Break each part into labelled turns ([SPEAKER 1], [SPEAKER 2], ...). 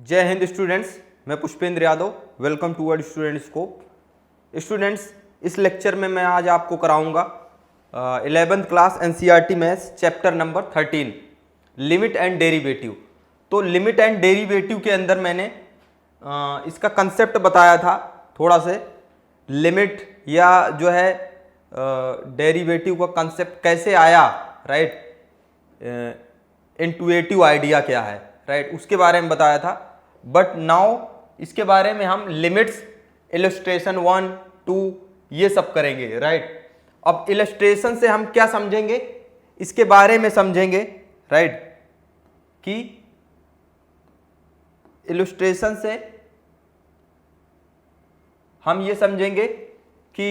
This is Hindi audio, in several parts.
[SPEAKER 1] जय हिंद स्टूडेंट्स, मैं Pushpendra Yadav. Welcome to word student scope. Students, इस लेक्चर में मैं आज आपको कराऊंगा 11th class NCERT maths chapter number 13 limit and derivative. तो लिमिट एंड डेरिवेटिव के अंदर मैंने इसका कंसेप्ट बताया था थोड़ा से, लिमिट या जो है डेरिवेटिव का कंसेप्ट कैसे आया, राइट, इंटुइटिव आइडिया क्या है, राइट, उसके बारे में बताया था। बट नाउ इसके बारे में हम लिमिट्स, इलस्ट्रेशन 1, 2 ये सब करेंगे, राइट। अब इलस्ट्रेशन से हम क्या समझेंगे, इसके बारे में समझेंगे, राइट, कि इलस्ट्रेशन से हम ये समझेंगे कि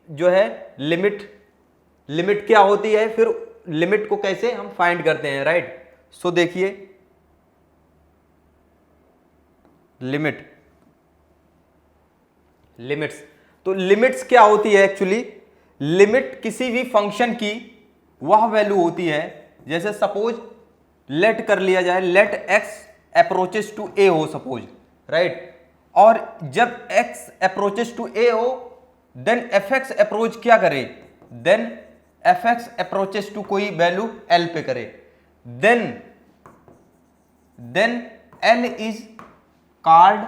[SPEAKER 1] जो है लिमिट क्या होती है, फिर लिमिट को कैसे हम फाइंड करते हैं, राइट। सो देखिए, लिमिट्स, तो लिमिट्स क्या होती है एक्चुअली। लिमिट किसी भी फंक्शन की वह वैल्यू होती है, जैसे सपोज लेट कर लिया जाए, लेट एक्स अप्रोचेस टू ए हो सपोज, राइट, और जब एक्स अप्रोचेस टू ए हो देन एफ एक्स अप्रोच क्या करे, then f x approaches to कोई वैल्यू एल पे करे, then l is called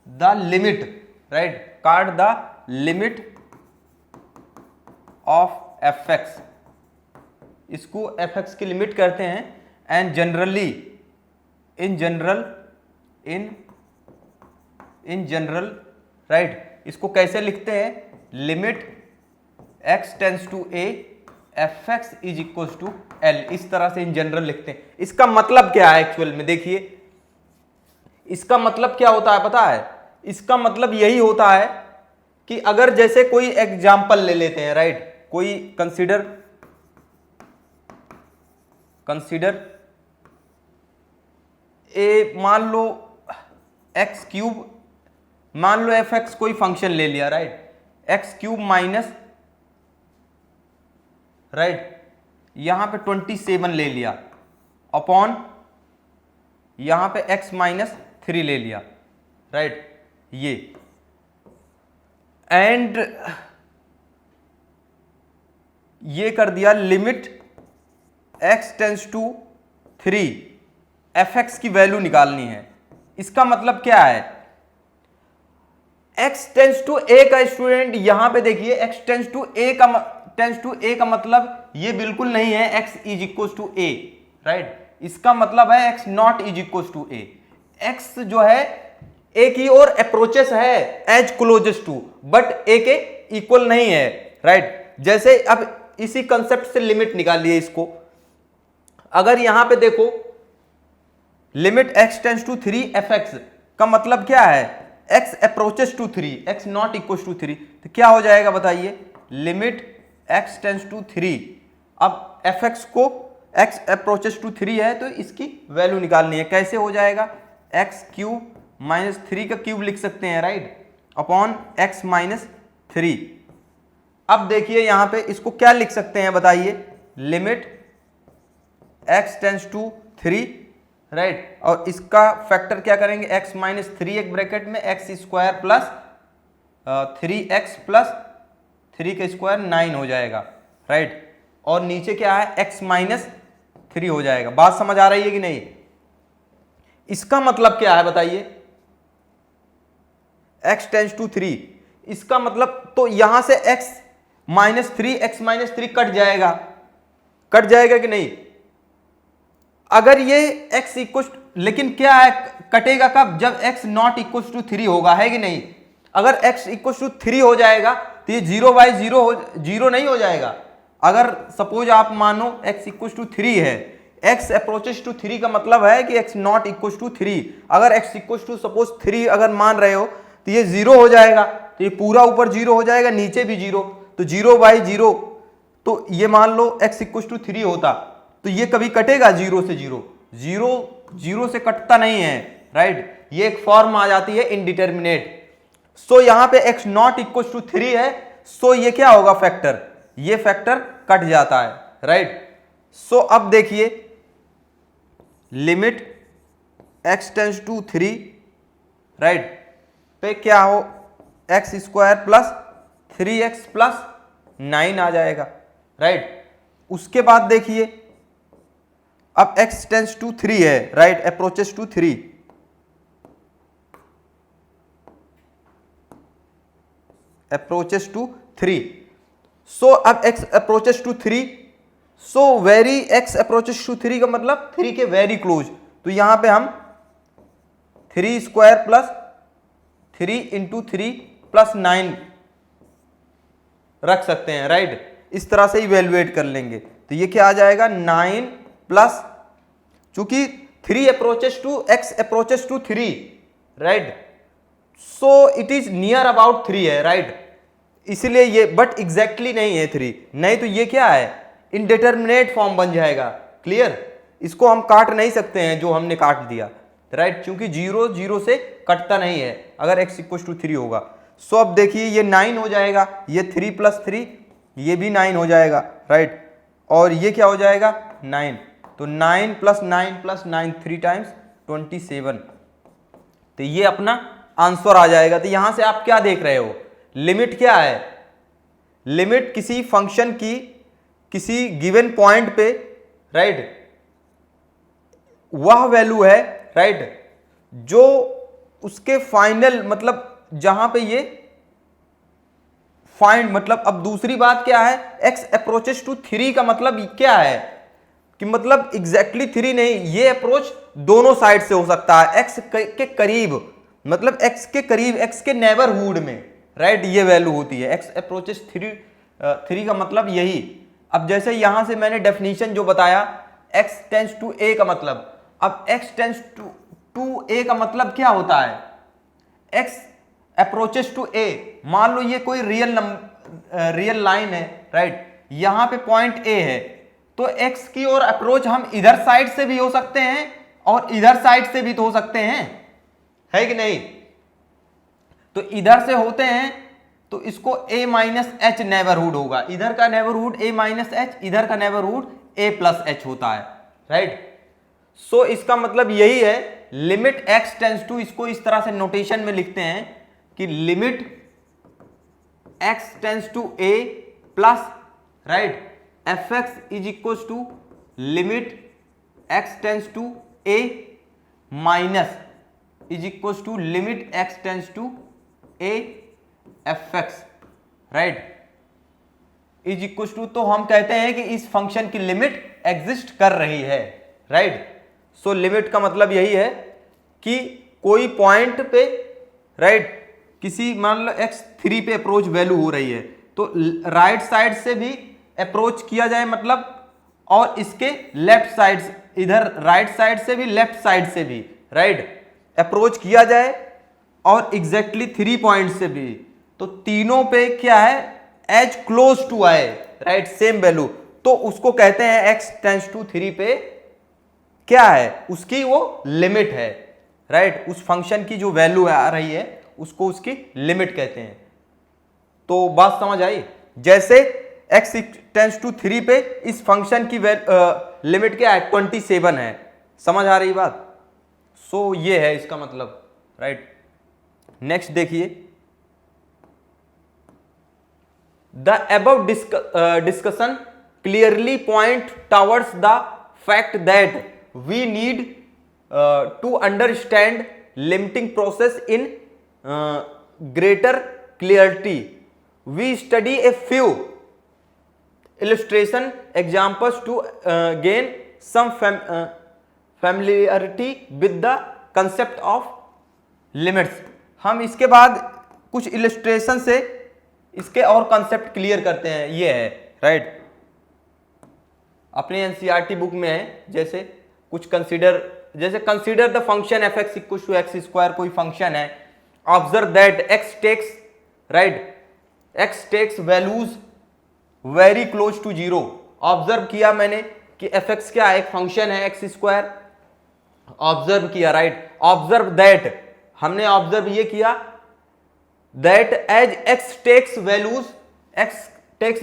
[SPEAKER 1] the limit, right, called the limit of fx, इसको fx की लिमिट करते हैं। And generally in general right, इसको कैसे लिखते हैं, limit x tends to a fx is equal to l, इस तरह से इन जनरल लिखते हैं। इसका मतलब क्या है एक्चुअल में, देखिए इसका मतलब क्या होता है पता है, इसका मतलब यही होता है कि अगर जैसे कोई एग्जाम्पल ले लेते हैं, राइट, कोई कंसीडर ए, मान लो एक्स क्यूब, मान लो एफ एक्स कोई फंक्शन ले लिया, right, x cube minus, right, यहां पे 27 ले लिया अपॉन यहां पे x माइनस 3 ले लिया, राइट, ये एंड ये कर दिया limit x tends to 3, fx की वैल्यू निकालनी है। इसका मतलब क्या है, x टेंड्स टू a का स्टूडेंट यहां पे देखिए, x टेंड्स टू a का मतलब ये बिल्कुल नहीं है x is equal to a, right, इसका मतलब है x not is equal to a। x जो है a की ओर अप्रोचेस है as closest to, but a के इक्वल नहीं है, राइट। जैसे अब इसी कंसेप्ट से लिमिट निकालिए इसको, अगर यहां पे देखो limit x tends to 3 fx का मतलब क्या है, x approaches to 3, x not equal to 3, तो क्या हो जाएगा बताइए, लिमिट x टेंड्स टू 3, अब fx को x अप्रोचेस टू 3 है तो इसकी वैल्यू निकालनी है। कैसे हो जाएगा, x क्यूब माइनस 3 का क्यूब लिख सकते हैं, राइट, अपॉन x माइनस 3। अब देखिए यहां पे इसको क्या लिख सकते हैं बताइए, limit x tends to 3, right, और इसका फैक्टर क्या करेंगे, x माइनस 3 एक ब्रैकेट में x square plus 3x plus 3 का स्क्वायर 9 हो जाएगा, राइट, और नीचे क्या है x माइनस 3 हो जाएगा। बात समझ आ रही है कि नहीं, इसका मतलब क्या है बताइए, x टेंड्स टू 3, इसका मतलब तो यहां से x माइनस 3 कट जाएगा कि नहीं। अगर ये x इक्वल, लेकिन क्या है, कटेगा कब, जब x नॉट इक्वल टू 3 होगा, है कि नहीं। अगर x इक्वल टू 3 हो जाएगा तो ये 0/0 नहीं हो जाएगा। अगर सपोज आप मानो x इक्वल टू 3 है, x अप्रोचेस टू 3 का मतलब है कि x नॉट इक्वल टू 3, अगर x इक्वल टू सपोज 3 अगर मान रहे हो तो ये 0 हो जाएगा, तो ये पूरा ऊपर 0 हो जाएगा, नीचे भी 0, तो 0/0, तो ये मान लो x इक्वल टू 3 होता तो ये कभी कटेगा 0 से 0 से कटता नहीं है, राइट, ये एक फॉर्म आ जाती है इनडिटर्मिनेट। सो यहां पे x नॉट इक्वल टू 3 है, सो ये क्या होगा, फैक्टर, ये फैक्टर कट जाता है, राइट। सो अब देखिए limit x tends to 3, right, पे क्या हो x square plus 3x plus 9 आ जाएगा, राइट। उसके बाद देखिए अब x टेंस टू 3 है, right, approaches to 3, approaches to 3, so अब x approaches to 3, so very x approaches to 3 का मतलब 3 के वेरी क्लोज, तो यहां पे हम 3 स्क्वायर प्लस 3 इंटू 3 प्लस 9 रख सकते हैं, राइट, इस तरह से इवेल्युएट कर लेंगे, तो ये क्या आ जाएगा 9 प्लस, चूंकि 3 approaches to x approaches to 3, right, so it is near about 3 है, राइट, इसलिए ये, बट एग्जैक्टली नहीं है 3, नहीं तो ये क्या है इनडिटरमिनेट फॉर्म बन जाएगा, क्लियर, इसको हम काट नहीं सकते हैं जो हमने काट दिया, राइट, क्योंकि 0 0 से कटता नहीं है अगर x इक्वल टू 3 होगा। सो अब देखिए ये 9 हो जाएगा, ये 3 प्लस 3 ये भी 9 हो जाएगा, राइट, और ये क्या हो जाएगा 9, तो 9 प्लस 9 प्लस 9 3 टाइम्स 27, तो ये अपना आंसर आ जाएगा। तो यहां से आप क्या देख रहे हो, लिमिट क्या है, लिमिट किसी फंक्शन की किसी गिवन पॉइंट पे, राइट, वह वैल्यू है, राइट, जो उसके फाइनल मतलब जहां पे ये फाइंड, मतलब अब दूसरी बात क्या है, x अप्रोचेस टू 3 का मतलब क्या है कि मतलब एग्जैक्टली 3 नहीं, ये अप्रोच दोनों साइड से हो सकता है, x के करीब, मतलब x के करीब, x के नेबरहुड में, राइट, ये वैल्यू होती है x अप्रोचेस 3 का मतलब यही। अब जैसे यहां से मैंने डेफिनेशन जो बताया x टेंस टू a का मतलब, अब x टेंस टू a का मतलब क्या होता है, x अप्रोचेस टू a, मान लो ये कोई रियल लाइन है, राइट, यहां पे पॉइंट a है, तो x की ओर अप्रोच हम इधर साइड से भी हो सकते हैं और इधर साइड से भी तो हो सकते हैं, है कि नहीं, तो इधर से होते हैं तो इसको a माइनस एच नेबरहुड होगा, इधर का नेबरहुड a माइनस एच, इधर का नेबरहुड a प्लस एच होता है, राइट। सो इसका मतलब यही है, लिमिट x टेंस टू, इसको इस तरह से नोटेशन में लिखते हैं कि limit x tends to a plus, right, fx is equal to limit x tends to a minus is equal to limit x tends to a fx, right, is equal to, तो हम कहते हैं कि इस फंक्शन की लिमिट एग्जिस्ट कर रही है, राइट। सो लिमिट का मतलब यही है कि कोई पॉइंट पे, राइट, किसी मान लो x3 पे अप्रोच वैल्यू हो रही है, तो राइट साइड से भी अप्रोच किया जाए मतलब, और इसके लेफ्ट साइड, इधर राइट साइड से भी लेफ्ट साइड से भी, राइट, अप्रोच किया जाए, और एग्जैक्टली 3 पॉइंट से भी, तो तीनों पे क्या है एज क्लोज टू आए, राइट, सेम वैल्यू, तो उसको कहते हैं x टेंस टू 3 पे क्या है, उसकी वो लिमिट है, राइट, उस फंक्शन की जो वैल्यू आ रही है उसको उसकी लिमिट कहते हैं। तो बात समझ आई, जैसे x टेंस टू 3 पे इस फंक्शन की लिमिट क्या है 27 है, समझ आ रही बात। सो ये है इसका मतलब, राइट। नेक्स्ट देखिए, the above discussion clearly point towards the fact that we need to understand limiting process in greater clarity. We study a few illustration examples to gain some familiarity with the concept of limits. हम इसके बाद कुछ इलस्ट्रेशन से इसके और कंसेप्ट क्लियर करते हैं, ये है, राइट, अपने एनसीईआरटी बुक में है, जैसे कुछ consider the function f x equal to x square, कोई फंक्शन है, observe that x takes, right, x takes values very close to 0। Observe किया मैंने कि एफ एक्स क्या है, एक फंक्शन है एक्स स्क्वायर, ऑब्जर्व किया, राइट, ऑब्जर्व दैट, हमने ऑब्जर्व ये किया that as x takes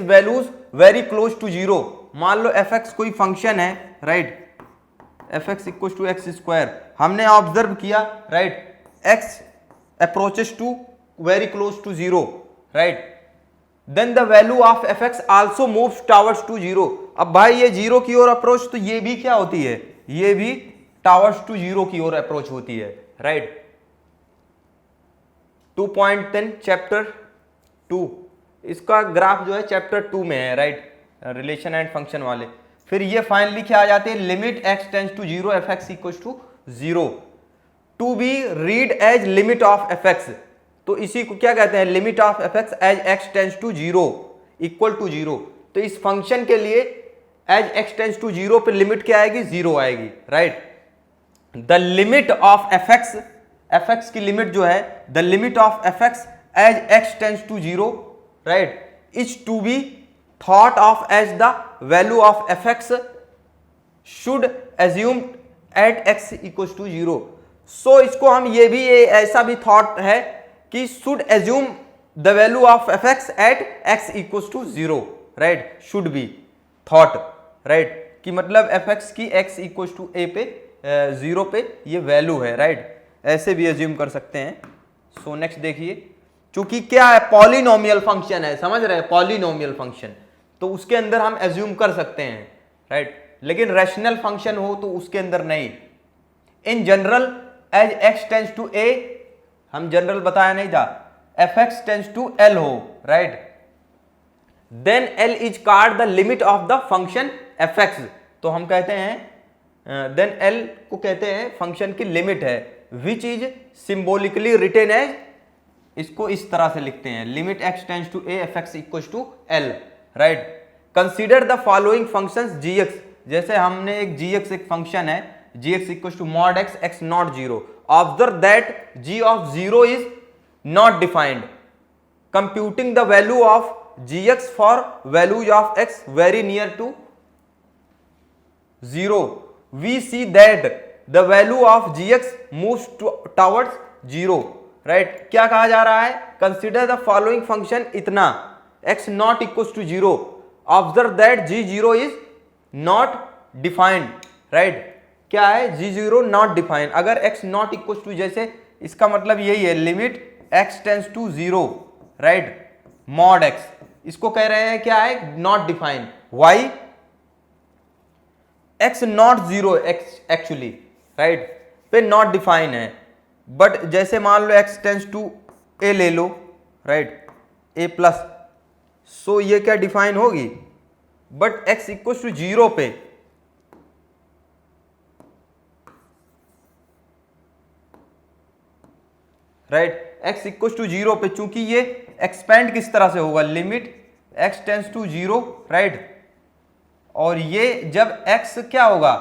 [SPEAKER 1] values very close to 0। मान लो एफ एक्स कोई फंक्शन है, right, f x equal to x square, हमने ऑब्जर्व किया, right, x approaches to very close to 0, right, then the value of fx also moves towards to 0। अब भाई ये 0 की ओर अप्रोच, तो ये भी क्या होती है, ये भी टॉवर्ड्स टू 0 की ओर अप्रोच होती है, राइट। 2.10 चैप्टर 2, इसका ग्राफ जो है चैप्टर 2 में है, राइट, रिलेशन एंड फंक्शन वाले। फिर ये फाइनली क्या आ जाते हैं, limit x tends to 0 fx equals to 0 to be read as limit of fx। तो इसी को क्या कहते हैं, limit of fx as x tends to 0 equal to 0। तो इस फंक्शन के लिए एज x टेंड्स टू 0 पे लिमिट क्या आएगी, 0 आएगी, right. The limit of fx की लिमिट जो है, the limit of fx as x tends to 0, right, is to be thought of as the value of fx should assume at x equals to 0। so इसको हम ये भी ऐसा भी thought है कि should assume the value of fx at x equals to 0, right, should be thought, right, कि मतलब fx की x equals to a पे 0 पे ये वैल्यू है, राइट, ऐसे भी assume कर सकते हैं। so next देखिए, चूंकि क्या है, पॉलिनोमियल फंक्शन है, समझ रहे हैं, पॉलिनोमियल फंक्शन, तो उसके अंदर हम एज्यूम कर सकते हैं, राइट, लेकिन रैशनल फंक्शन हो तो उसके अंदर नहीं। In general as x tends to a, हम जनरल बताया नहीं था, fx टेंड्स टू l हो, right, then l is called the limit of the function fx। तो हम कहते हैं देन l को कहते हैं फंक्शन की लिमिट है, which is symbolically written as, इसको इस तरह से लिखते हैं, limit x tends to a fx equals to l, right. Consider the following functions gx, जैसे हमने एक gx एक फंक्शन है, gx equals to mod x x not 0। Observe that g of 0 is not defined, computing the value of gx for values of x very near to 0, we see that the value of gx moves towards 0, right. क्या कहा जा रहा है, कंसीडर द फॉलोइंग फंक्शन इतना x not equals to 0, observe that g0 is not defined, right, क्या है, g0 नॉट डिफाइंड। अगर x नॉट इक्वल्स टू, जैसे इसका मतलब यही है, limit x tends to 0, right, mod x, इसको कह रहे हैं क्या है, not defined. why, x not 0 actually, right, पे नॉट डिफाइन है, बट जैसे मान लो x टेंड्स टू a ले लो, राइट, a प्लस, सो ये क्या डिफाइन होगी, बट x इक्वल टू 0 पे, राइट, x इक्वल टू 0 पे, चूंकि ये एक्सपेंड किस तरह से होगा, limit x tends to 0, right, और ये जब x क्या होगा,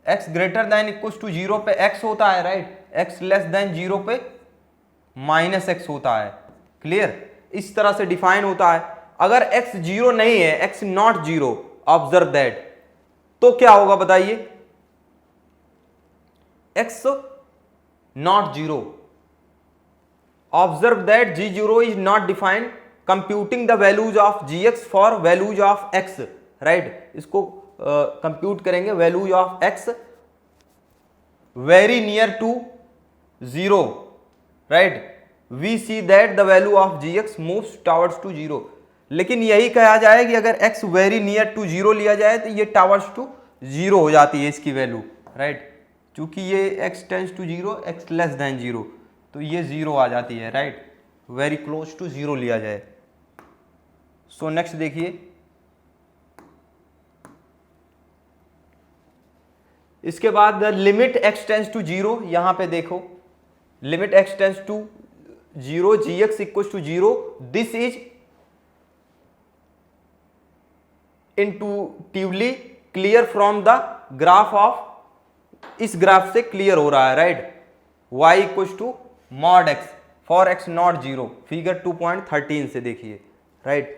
[SPEAKER 1] x greater than equal to 0 पे x होता है, राइट, x लेस देन 0 पे माइनस x होता है, क्लियर, इस तरह से डिफाइन होता है। अगर x 0 नहीं है, x नॉट 0, ऑब्जर्व दैट, तो क्या होगा बताइए, x not 0, observe that g0 is not defined, computing the values of gx for values of x, right, इसको कंप्यूट करेंगे, values of x very near to 0, right, we see that the value of gx moves towards to 0। लेकिन यही कहा जाए कि अगर x वेरी नियर टू 0 लिया जाए तो ये टॉवर्ड्स टू 0 हो जाती है इसकी वैल्यू, राइट, क्योंकि ये x tends to 0, x less than 0, तो ये 0 आ जाती है, राइट, वेरी क्लोज टू 0 लिया जाए। सो नेक्स्ट देखिए, इसके बाद लिमिट x टेंड्स टू 0, यहां पे देखो, limit x tends to 0 gx equals to 0, this is intuitively clear from the graph of, इस ग्राफ से क्लियर हो रहा है, right, y equals to mod x for x not 0, figure 2.13 से देखिए, right.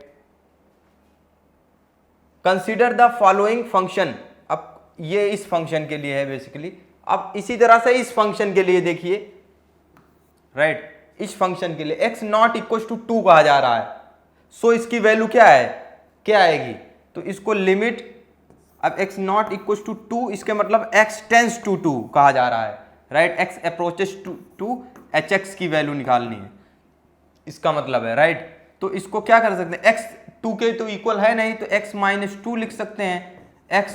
[SPEAKER 1] Consider the following function, अब ये इस फंक्शन के लिए है बेसिकली, अब इसी तरह से इस फंक्शन के लिए देखिए, राइट, इस फंक्शन के लिए x नॉट इक्वल्स टू 2 कहा जा रहा है, सो इसकी वैल्यू क्या है, क्या आएगी, तो इसको लिमिट, अब x नॉट इक्वल्स टू 2, इसके मतलब x टेंड्स टू 2 कहा जा रहा है, right. X approaches to h x की वैल्यू निकालनी है, इसका मतलब है, राइट। तो इसको क्या कर सकते हैं, एक्स 2 के तो इक्वल है नहीं, तो x माइनस 2 लिख सकते हैं, x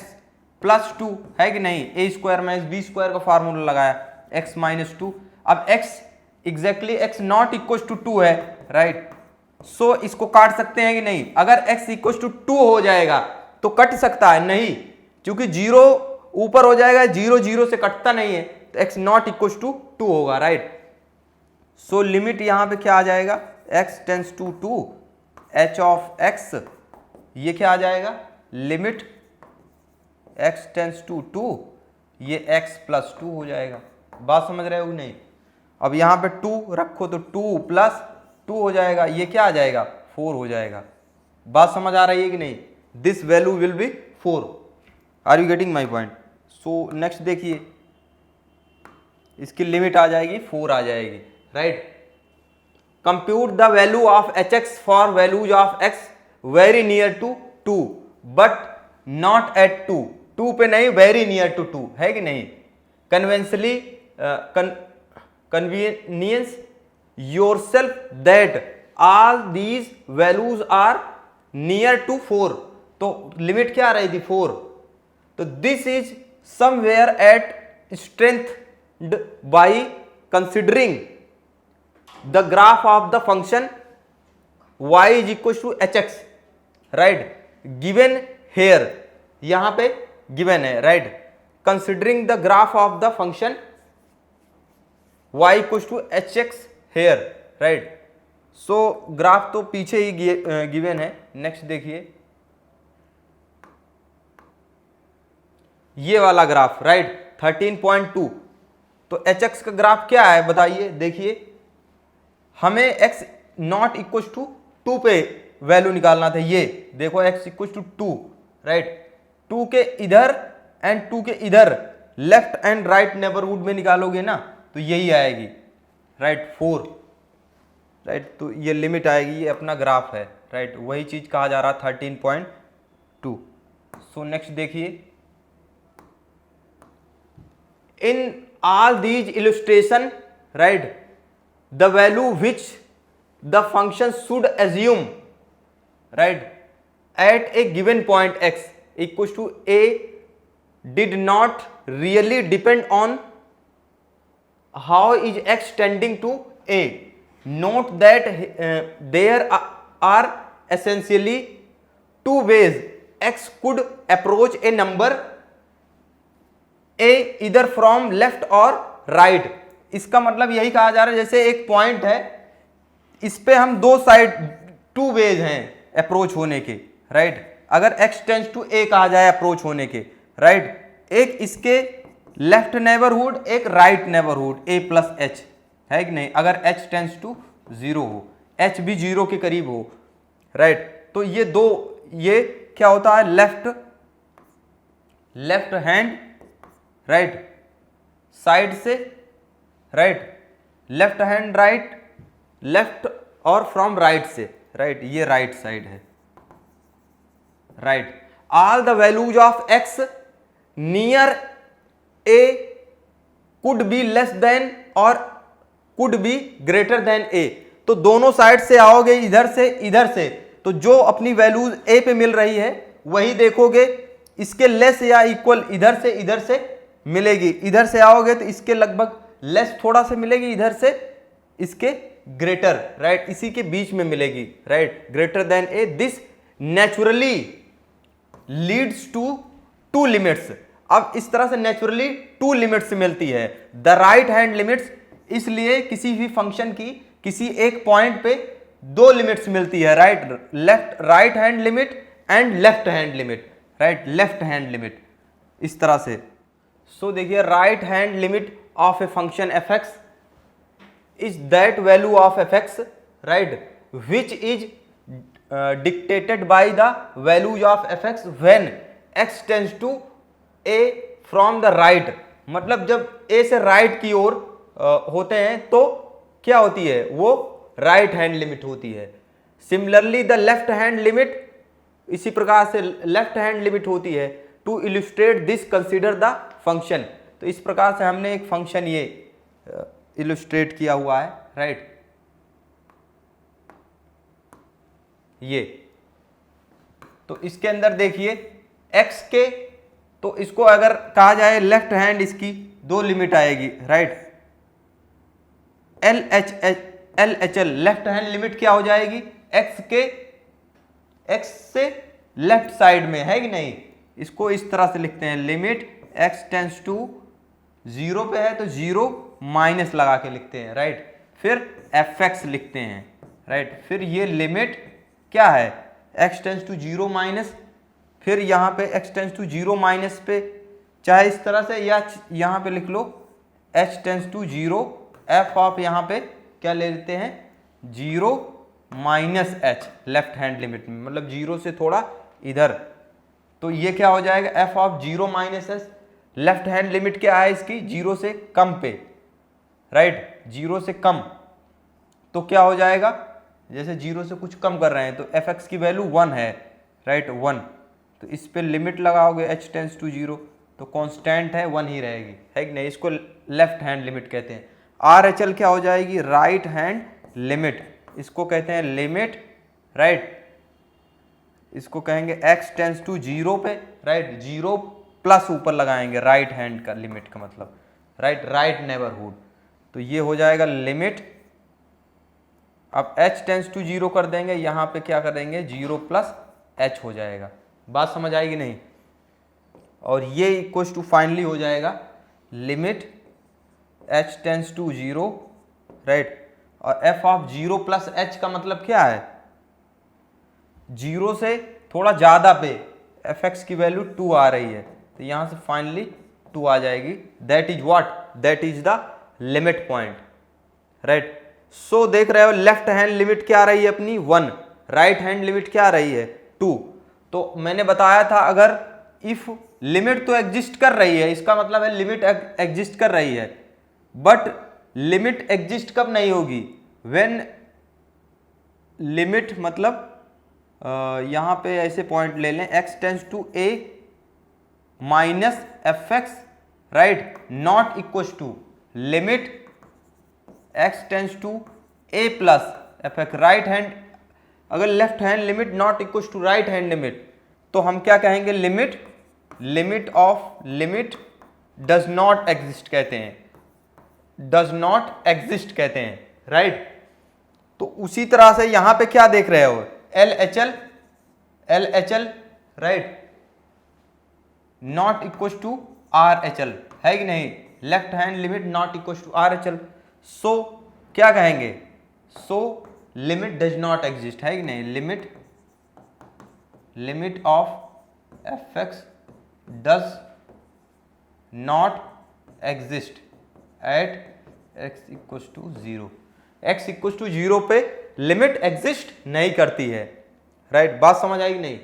[SPEAKER 1] प्लस 2 है कि नहीं, a square minus b square का फार्मूला लगाया, x माइनस 2। अब x exactly x not equal to 2 है, राइट। सो इसको काट सकते हैं कि नहीं, अगर x इक्वल टू 2 हो जाएगा तो कट सकता है नहीं, क्योंकि 0 ऊपर हो जाएगा, 0 0 से कटता नहीं है, तो x नॉट इक्वल टू 2 होगा, राइट। सो लिमिट यहां पे क्या आ जाएगा, x tends to 2 h of x, ये क्या आ जाएगा, लिमिट x टेंस टू 2, ये x प्लस 2 हो जाएगा। बात समझ रहे हो नहीं। अब यहां पे 2 रखो तो 2 प्लस 2 हो जाएगा, ये क्या आ जाएगा, 4 हो जाएगा। बात समझ आ रही है कि नहीं, this value will be 4। Are you getting my point. So next देखिए, इसकी लिमिट आ जाएगी 4 आ जाएगी, right. Compute the value of h x for values of x very near to 2 but not at 2, 2 पे नहीं, वेरी नियर टू 2 है कि नहीं। Convenience yourself that all these values are near to 4, तो लिमिट क्या आ रही थी 4, तो this is somewhere at strength by considering the graph of the function y is equal to hx, right, given here, यहां पे given है, right, considering the graph of the function y equals to hx here, right। so graph तो पीछे ही given है। नेक्स्ट देखिए ये वाला ग्राफ, राइट, 13.2, तो hx का ग्राफ क्या है बताइए, देखिए हमें x नॉट इक्वल टू 2 पे वैल्यू निकालना था, ये देखो x इक्वल टू 2, राइट। 2 के इधर एंड 2 के इधर लेफ्ट एंड राइट नेबरहुड में निकालोगे ना तो यही आएगी, राइट, 4, राइट। तो ये लिमिट आएगी, ये अपना ग्राफ है, राइट, वही चीज कहा जा रहा 13.2। सो नेक्स्ट देखिए, in all these illustration, right, the value which the function should assume, right, at a given point x equals to a did not really depend on how is x tending to a. Note that there are essentially two ways x could approach a number a, either from left or right। इसका मतलब यही कहा जा रहा है, जैसे एक पॉइंट है, इस पे हम दो साइड, 2 वेज हैं अप्रोच होने के, राइट। अगर x टेंस टू a कहा जाए अप्रोच होने के, राइट, एक इसके लेफ्ट नेबरहुड, एक right neighbourhood a plus h, है कि नहीं। अगर h टेंस टू 0 हो, h भी 0 के करीब हो, राइट, तो ये दो, ये क्या होता है, लेफ्ट हैंड, राइट, साइड से, right, left hand right, left और फ्रॉम राइट से, राइट, ये राइट साइड है, right. All the values of x near a could be less than और could be greater than a, तो दोनों साइड से आओगे, इधर से, तो जो अपनी वैल्यूज a पे मिल रही है वही देखोगे, इसके लेस या इक्वल इधर से मिलेगी, इधर से आओगे तो इसके लगभग लेस थोड़ा से मिलेगी, इधर से इसके ग्रेटर, राइट, इसी के बीच में मिलेगी, right, greater than a. This naturally leads to 2 limits. अब इस तरह से नेचुरली 2 लिमिट्स मिलती है, द राइट हैंड लिमिट्स, इसलिए किसी भी फंक्शन की किसी एक पॉइंट पे 2 लिमिट्स मिलती है, right, right hand limit and left hand limit, right, left hand limit, इस तरह से। सो देखिए, right hand limit of a function fx is that value of fx, right, which is dictated by the values of fx when x tends to a from the right। मतलब जब a से right की ओर होते हैं तो क्या होती है, वो राइट हैंड लिमिट होती है। Similarly the left hand limit, इसी प्रकार से लेफ्ट हैंड लिमिट होती है। To illustrate this consider the function, तो इस प्रकार से हमने एक फंक्शन ये इलस्ट्रेट किया हुआ है, राइट। ये तो इसके अंदर देखिए x के, तो इसको अगर कहा जाए लेफ्ट हैंड, इसकी दो लिमिट आएगी, right. LHL left hand limit क्या हो जाएगी, x से लेफ्ट साइड में, है कि नहीं। इसको इस तरह से लिखते हैं, लिमिट x टेंस टू 0 पे है तो 0 माइनस लगा के लिखते हैं, राइट। फिर fx लिखते हैं, राइट। फिर ये लिमिट क्या है, x टेंस टू 0 माइनस, फिर यहाँ पे x टेंस टू 0 माइनस पे, चाहे इस तरह से या यहाँ पे लिख लो h tends to 0, f of यहाँ पे क्या ले लेते हैं 0 minus h left hand limit में, मतलब 0 से थोड़ा इधर, तो ये क्या हो जाएगा f of 0 minus h। Left hand limit क्या है इसकी, 0 से कम पे, राइट। 0 से कम तो क्या हो जाएगा, जैसे 0 से कुछ कम कर रहे हैं तो fx की वैल्यू 1 है, राइट, 1। तो इस पे लिमिट लगाओगे h टेंस टू 0 तो कांस्टेंट है 1 ही रहेगी, है कि नहीं। इसको लेफ्ट हैंड लिमिट कहते हैं। RHL क्या हो जाएगी, राइट हैंड लिमिट, इसको कहते हैं लिमिट, राइट। इसको कहेंगे x टेंस टू 0 पे, राइट, 0 प्लस ऊपर लगाएंगे राइट हैंड का लिमिट का मतलब, राइट, राइट नेबरहुड। तो ये हो जाएगा लिमिट, अब h टेंस टू 0 कर देंगे, यहाँ पे क्या करेंगे 0 प्लस h हो जाएगा। बात समझ आएगी नहीं। और ये इक्वल्स टू फाइनली हो जाएगा limit h tends to 0, right. और f ऑफ 0 प्लस h का मतलब क्या है, 0 से थोड़ा ज़्यादा पे fx की वैल्यू 2 आ रही है, तो यहाँ से फाइनली 2 आ जाएगी। That is what, that is the limit point, right. So देख रहे हो लेफ्ट हैंड लिमिट क्या आ रही है अपनी 1, राइट हैंड लिमिट क्या आ रही है 2। तो मैंने बताया था अगर इफ लिमिट तो एग्जिस्ट कर रही है, इसका मतलब है लिमिट एग्जिस्ट कर रही है, बट लिमिट एग्जिस्ट कब नहीं होगी, व्हेन लिमिट मतलब यहाँ पे ऐसे पॉइंट ले लें, x tends to a minus fx, right, not equal to limit x tends to a plus fx, right hand. अगर left hand limit not equal to right hand limit तो हम क्या कहेंगे, limit of limit does not exist कहते हैं, डज नॉट एग्जिस्ट कहते हैं, राइट। तो उसी तरह से यहां पे क्या देख रहे हो, LHL, right, not equal to RHL, है कि नहीं। Left hand limit not equal to RHL, so क्या कहेंगे, so limit does not exist, है कि नहीं। Limit of fx does not exist at x equal to 0, x equal to 0 पे लिमिट एग्जिस्ट नहीं करती है, राइट। बात समझ आएगी नहीं।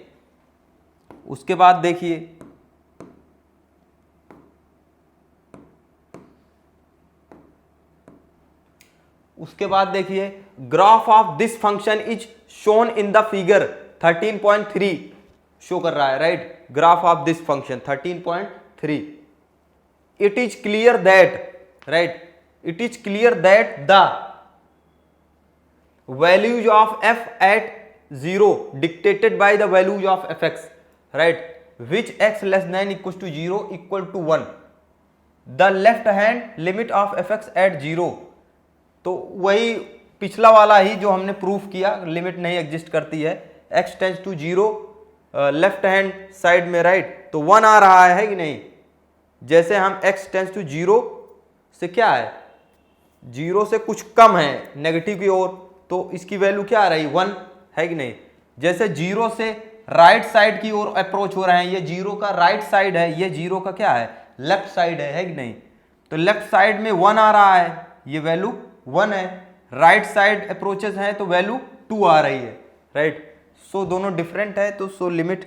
[SPEAKER 1] उसके बाद देखिए graph of this function is shown in the figure 13.3 show कर रहा है, right. Graph of this function 13.3, it is clear that, right, it is clear that the values of f at 0 dictated by the values of fx, right, which x less than equals to 0 equal to 1, the left hand limit of fx at 0। तो वही पिछला वाला ही जो हमने प्रूफ किया, लिमिट नहीं एग्जिस्ट करती है, x tends to 0 left hand side में, राइट, तो 1 आ रहा है कि नहीं। जैसे हम x टेंस टू 0 से क्या है, 0 से कुछ कम है नेगेटिव की ओर, तो इसकी वैल्यू क्या आ रही 1, है कि नहीं। जैसे 0 से राइट साइड की ओर अप्रोच हो रहे हैं, ये 0 का राइट साइड है, ये 0 का क्या है लेफ्ट साइड है कि नहीं। तो लेफ्ट साइड में 1 आ रहा है, ये वैल्यू 1 है, राइट साइड अप्रोचेस हैं तो वैल्यू 2 आ रही है, राइट। सो दोनों डिफरेंट है, तो सो लिमिट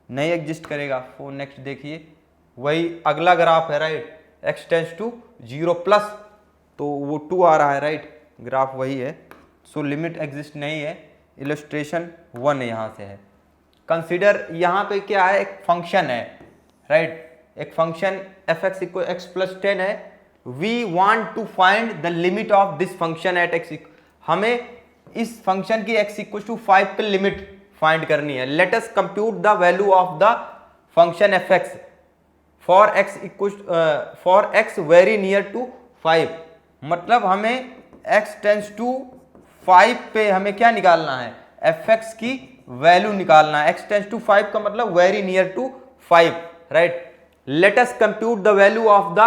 [SPEAKER 1] नहीं एग्जिस्ट करेगा। फॉर नेक्स्ट देखिए वही अगला ग्राफ है, right, x tends to 0 plus, तो वो 2 आ रहा है, राइट, ग्राफ वही है। सो लिमिट एग्जिस्ट नहीं है, इलस्ट्रेशन 1 यहाँ से है। कंसीडर यहाँ पे क्या है, एक फंक्शन है, राइट, एक function f x equal x plus 10 है, we want to find the limit of this function at x, हमें इस फंक्शन की x इक्वल टू 5 पे लिमिट फाइंड करनी है। Let us compute the value of the function f x for x very near to 5, मतलब हमें x टेंस टू 5 पे हमें क्या निकालना है, एफ एक्स की वैल्यू निकालना है। x टेंस टू 5 का मतलब very near to 5, right. Let us compute the value of the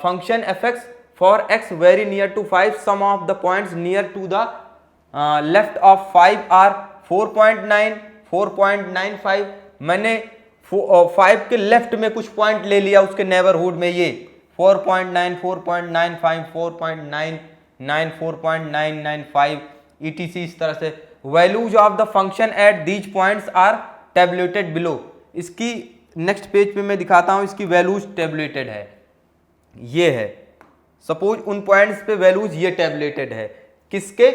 [SPEAKER 1] function f x for x very near to 5, some of the points near to the left of 5 are 4.9, 4.95। मैंने 5 के लेफ्ट में कुछ पॉइंट ले लिया उसके नेबरहुड में, ये 4.9, 4.95, 4.99, 4.995 etc। इस तरह से values of the function at these points are tabulated below. इसकी नेक्स्ट पेज पे मैं दिखाता हूं, इसकी वैल्यूज टेबुलेटेड है, ये है। सपोज उन पॉइंट्स पे वैल्यूज ये टेबुलेटेड है, किसके,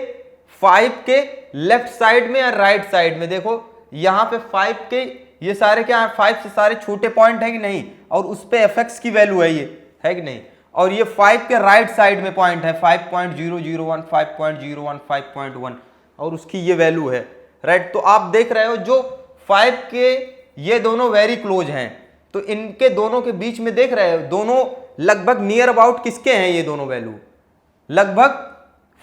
[SPEAKER 1] 5 के लेफ्ट साइड में या राइट साइड में। देखो यहां पे 5 के ये सारे क्या है, 5 से सारे छोटे पॉइंट है कि नहीं, और उस पे एफ एक्स की वैल्यू है, ये है कि नहीं। और ये 5 के राइट साइड में पॉइंट है 5.001, 5.01, 5.1, और उसकी ये वैल्यू है, राइट। तो आप देख रहे हो जो 5 के ये दोनों वेरी क्लोज हैं, तो इनके दोनों के बीच में देख रहे हो दोनों लगभग नियर अबाउट किसके हैं, ये दोनों वैल्यू लगभग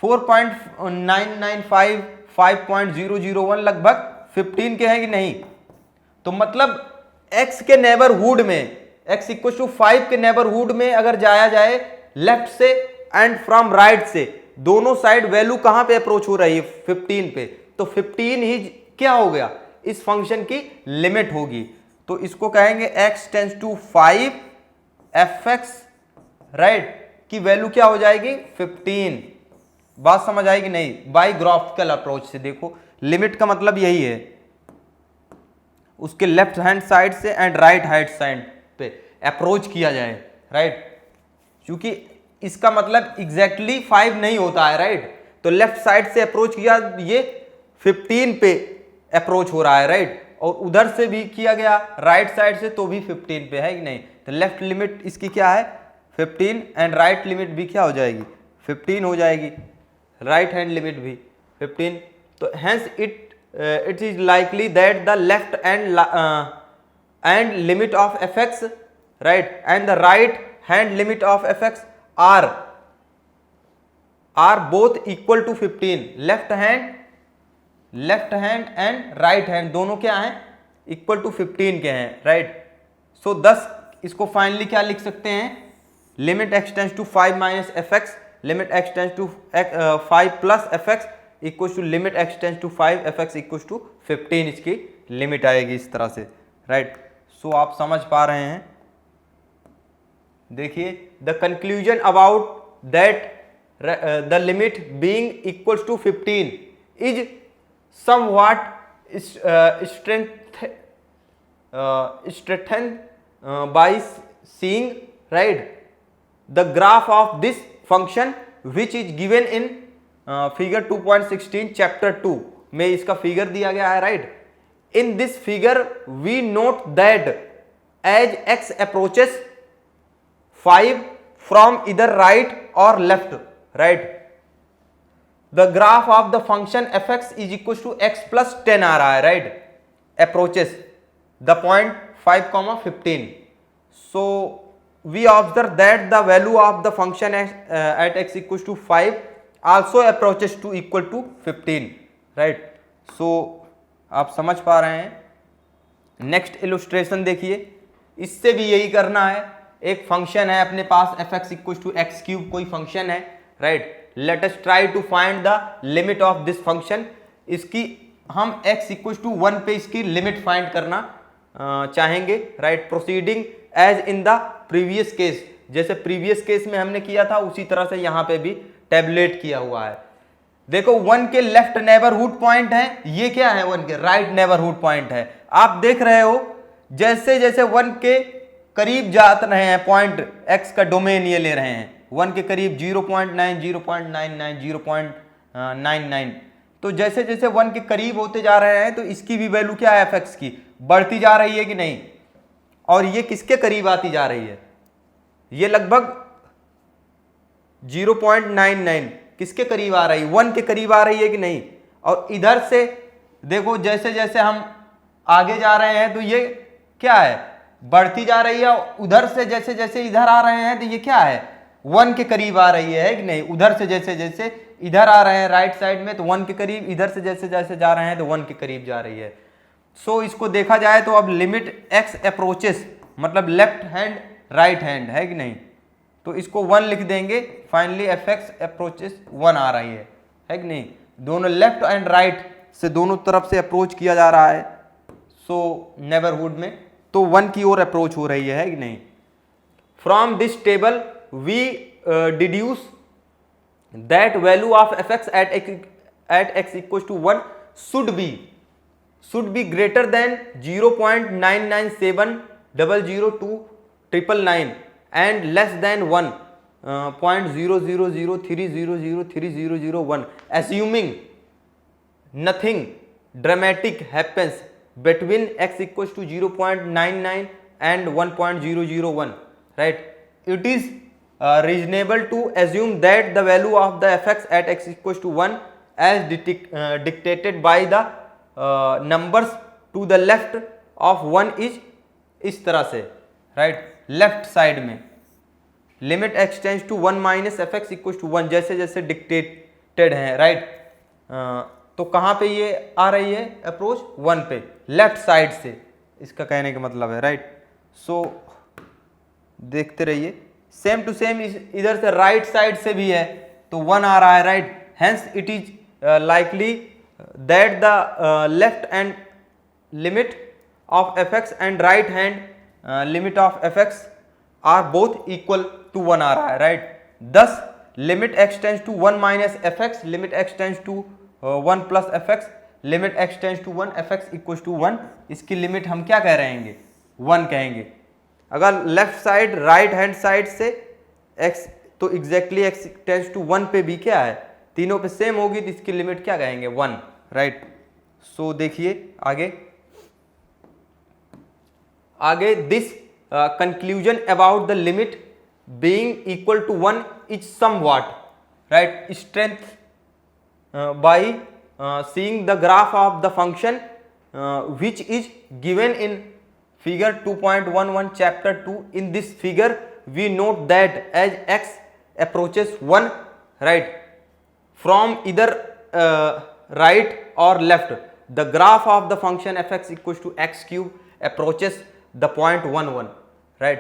[SPEAKER 1] 4.995, 5.001 लगभग 15 के हैं कि नहीं। तो मतलब x के नेबरहुड में, x इक्वल टू 5 के नेबरहुड में अगर जाया जाए लेफ्ट से एंड फ्रॉम राइट से, दोनों साइड वैल्यू कहां पे अप्रोच हो रही है, 15 पे, तो 15 ही क्या हो गया, इस फंक्शन की लिमिट होगी। तो इसको कहेंगे x tends to 5 f x, right, की वैल्यू क्या हो जाएगी 15। बात समझ आएगी नहीं, बाई ग्राफिकल अप्रोच से। देखो लिमिट का मतलब यही है, उसके लेफ्ट हैंड साइड से एंड राइट हैंड साइड पे अप्रोच किया जाए, राइट। क्योंकि इसका मतलब एग्जैक्टली 5 नहीं होता है, राइट। तो लेफ्ट साइड से अप्रोच किया, ये 15 पे अप्रोच हो रहा है, राइट। और उधर से भी किया गया राइट साइड से, तो भी 15 पे है कि नहीं। तो लेफ्ट लिमिट इसकी क्या है 15, एंड राइट लिमिट भी क्या हो जाएगी 15 हो जाएगी, राइट हैंड लिमिट भी 15। तो hence it is likely that the left and limit of fx, right, and the right hand limit of fx are both equal to 15। Left hand and right hand दोनों क्या हैं, इक्वल टू 15 के हैं, राइट। सो thus इसको फाइनली क्या लिख सकते हैं, limit x tends to 5 minus f x, limit x tends to 5 plus f x equal to limit x tends to 5 f x equal to 15, इसकी लिमिट आएगी इस तरह से, राइट। सो आप समझ पा रहे हैं। देखिए the conclusion about that the limit being equal to 15 is somewhat strengthened by seeing, right, the graph of this function which is given in figure 2.16 chapter 2 में इसका फिगर दिया गया है, right. In this figure we note that as x approaches 5 from either right or left, right, the graph of the function fx is equal to x plus 10 आ रहा है, right, approaches the point 5,15। so we observe that the value of the function at x equals to 5 also approaches to equal to 15, right। so आप समझ पा रहे हैं। नेक्स्ट इलस्ट्रेशन देखिए, इससे भी यही करना है। एक फंक्शन है अपने पास fx equal to x cube, कोई फंक्शन है, right. Let us try to find the limit of this function. इसकी हम x इक्वल टू 1 पे इसकी लिमिट फाइंड करना चाहेंगे, right. Proceeding as in the previous case, जैसे प्रीवियस केस में हमने किया था उसी तरह से यहाँ पे भी टेबलेट किया हुआ है। देखो 1 के लेफ्ट नेबरहुड पॉइंट है, ये क्या है 1 के राइट नेबरहुड पॉइंट है। आप देख रहे हो जैसे जैसे 1 के करीब जा रहे हैं पॉइंट, x का डोमेन ये ले रहे हैं 1 के करीब 0.9, 0.99, 0.99। तो जैसे जैसे 1 के करीब होते जा रहे हैं तो इसकी भी वैल्यू क्या है fx की बढ़ती जा रही है कि नहीं, और ये किसके करीब आती जा रही है, ये लगभग 0.99 किसके करीब आ रही है, 1 के करीब आ रही है कि नहीं। और इधर से देखो जैसे जैसे हम आगे जा रहे हैं तो ये क्या है, बढ़ती जा रही है। उधर से जैसे जैसे इधर आ रहे हैं तो ये क्या है, 1 के करीब आ रही है कि नहीं। उधर से जैसे जैसे इधर आ रहे हैं राइट साइड में तो 1 के करीब, इधर से जैसे जैसे जा रहे हैं तो 1 के करीब जा रही है। सो इसको देखा जाए तो अब लिमिट x अप्रोचेस मतलब लेफ्ट हैंड राइट हैंड है कि नहीं, तो इसको 1 लिख देंगे। फाइनली fx अप्रोचेस 1 आ रही है कि नहीं। दोनों लेफ्ट एंड राइट से दोनों तरफ से अप्रोच किया जा रहा है, सो नेबरहुड में तो 1 की ओर अप्रोच हो रही है कि नहीं। From this table we deduce that value of fx at x equals to 1 should be greater than 0.99700299 and less than 1.0003003003001 assuming nothing dramatic happens between x equals to 0.99 and 1.001, right. It is reasonable to assume that the value of the fx at x equals to 1 as dictated by the numbers to the left of 1 is इस तरह से, राइट। लेफ्ट साइड में limit x tends to 1 minus f x equal to 1 जैसे जैसे डिक्टेटेड है, राइट। तो कहाँ पे ये आ रही है अप्रोच, 1 पे, लेफ्ट साइड से, इसका कहने का मतलब है, राइट। सो देखते रहिए, सेम टू सेम इधर से राइट साइड से भी है तो 1 आ रहा है, right. Hence it is likely that the left and limit of fx and right hand limit of fx are both equal to 1 आ रहा है, right. thus limit x tends to 1 minus fx limit x tends to 1 plus fx limit x tends to 1 fx equals to 1, इसकी लिमिट हम क्या कह रहेंगे, 1 कहेंगे। अगर left side right hand side से x तो एग्जैक्टली x tends to 1 पे भी क्या है, तीनों पे सेम होगी तो इसकी लिमिट क्या कहेंगे, 1, राइट। सो देखिए आगे this conclusion about the limit being equal to 1 is somewhat, right, strength by seeing the graph of the function which is given in figure 2.11 chapter 2। In this figure we note that as x approaches 1, right, from इधर राइट और left the graph of the function fx equal to x cube approaches the point 11, right.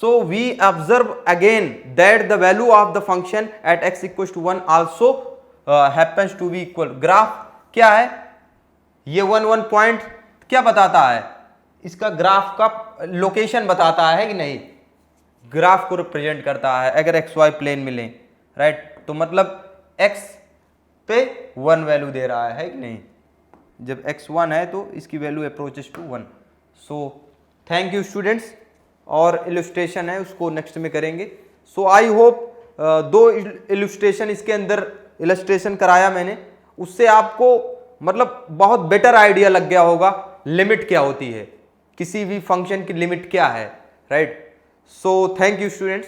[SPEAKER 1] So we observe again that the value of the function at x equals to 1 also happens to be equal। Graph क्या है, ये 1 पॉइंट क्या बताता है, इसका ग्राफ का लोकेशन बताता है कि नहीं, ग्राफ को रिप्रेजेंट करता है अगर एक्स वाई प्लेन मिले, राइट। तो मतलब x पे 1 वैल्यू दे रहा है कि नहीं, जब x 1 है तो इसकी value approaches to 1। So thank you students, और इलस्ट्रेशन है उसको नेक्स्ट में करेंगे। सो आई होप 2 इलस्ट्रेशन इसके अंदर इलस्ट्रेशन कराया मैंने, उससे आपको मतलब बहुत बेटर आइडिया लग गया होगा लिमिट क्या होती है, किसी भी फंक्शन की लिमिट क्या है, right. So thank you students.